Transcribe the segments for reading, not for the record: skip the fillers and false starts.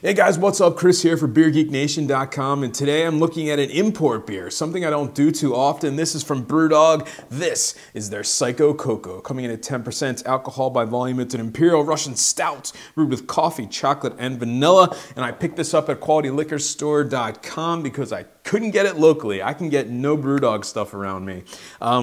Hey guys, what's up? Chris here for BeerGeekNation.com, and today I'm looking at an import beer, something I don't do too often. This is from BrewDog. This is their Psycho Cocoa, coming in at 10% alcohol by volume. It's an Imperial Russian Stout brewed with coffee, chocolate, and vanilla, and I picked this up at QualityLiquorStore.com because I couldn't get it locally. I can get no BrewDog stuff around me,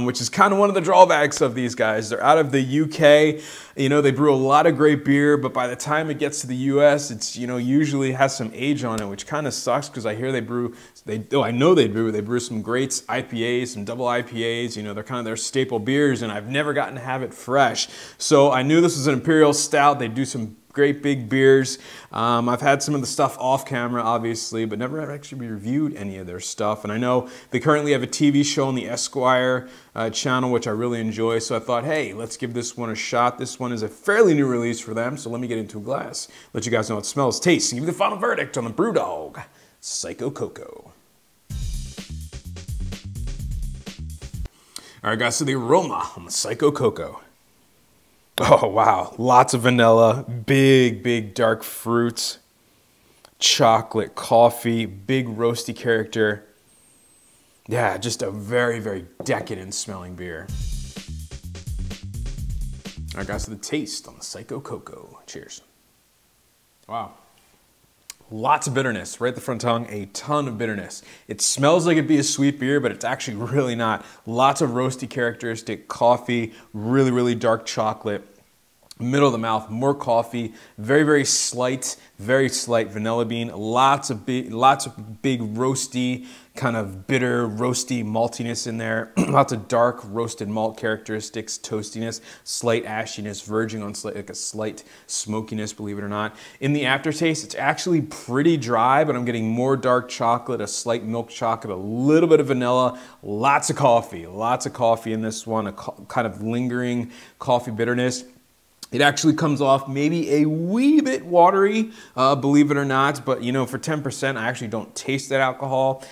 which is kind of one of the drawbacks of these guys. They're out of the UK. You know, they brew a lot of great beer, but by the time it gets to the US, it's, you know, usually has some age on it, which kind of sucks because I hear they brew, I know they brew some great IPAs, some double IPAs, you know, they're kind of their staple beers, and I've never gotten to have it fresh. So I knew this was an Imperial Stout. They do some great big beers. I've had some of the stuff off camera, obviously, but never actually reviewed any of their stuff. And I know they currently have a TV show on the Esquire channel, which I really enjoy. So I thought, hey, let's give this one a shot. This one is a fairly new release for them. So let me get into a glass, let you guys know how it smells, tastes, and give you the final verdict on the BrewDog Psycho Cocoa. All right, guys, so the aroma on the Psycho Cocoa. Oh, wow. Lots of vanilla, big dark fruits, chocolate, coffee, big roasty character. Yeah, just a very decadent smelling beer. All right, guys, so the taste on the Psycho Cocoa. Cheers. Wow. Lots of bitterness right at the front tongue, a ton of bitterness. It smells like it'd be a sweet beer, but it's actually really not. Lots of roasty characteristic coffee, really dark chocolate. Middle of the mouth, more coffee, very slight vanilla bean, lots of big roasty, kind of bitter, roasty maltiness in there, lots of dark roasted malt characteristics, toastiness, slight ashiness, verging on like a slight smokiness, believe it or not. In the aftertaste, it's actually pretty dry, but I'm getting more dark chocolate, a slight milk chocolate, a little bit of vanilla, lots of coffee in this one, a kind of lingering coffee bitterness. It actually comes off maybe a wee bit watery, believe it or not, but you know, for 10%, I actually don't taste that alcohol.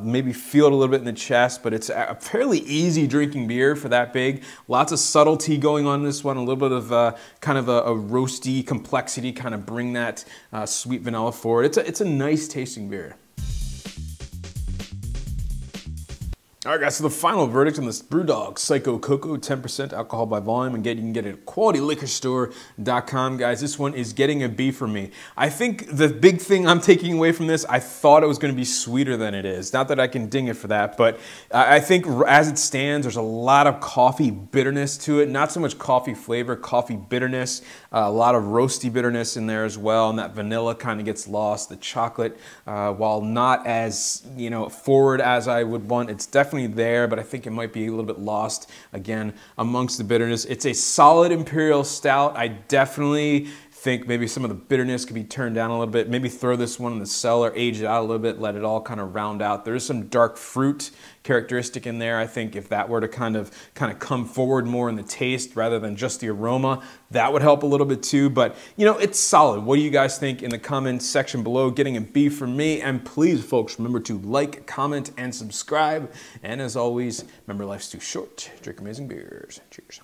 Maybe feel it a little bit in the chest, but it's a fairly easy drinking beer for that big. Lots of subtlety going on in this one, a little bit of kind of a roasty complexity, kind of bring that sweet vanilla forward. It's a nice tasting beer. All right, guys, so the final verdict on this BrewDog Psycho Cocoa, 10% alcohol by volume, and you can get it at QualityLiquorStore.com, guys. This one is getting a B for me. I think the big thing I'm taking away from this, I thought it was going to be sweeter than it is. Not that I can ding it for that, but I think as it stands, there's a lot of coffee bitterness to it. Not so much coffee flavor, coffee bitterness. A lot of roasty bitterness in there as well, and that vanilla kind of gets lost. The chocolate, while not as, you know, forward as I would want, it's definitely there, but I think it might be a little bit lost again amongst the bitterness. It's a solid Imperial Stout. I definitely think maybe some of the bitterness could be turned down a little bit. Maybe throw this one in the cellar, age it out a little bit, let it all kind of round out. There is some dark fruit characteristic in there. I think if that were to kind of come forward more in the taste rather than just the aroma, that would help a little bit too. But you know, it's solid. What do you guys think in the comments section below? Getting a B from me. And please, folks, remember to like, comment, and subscribe. And as always, remember, life's too short. Drink amazing beers. Cheers.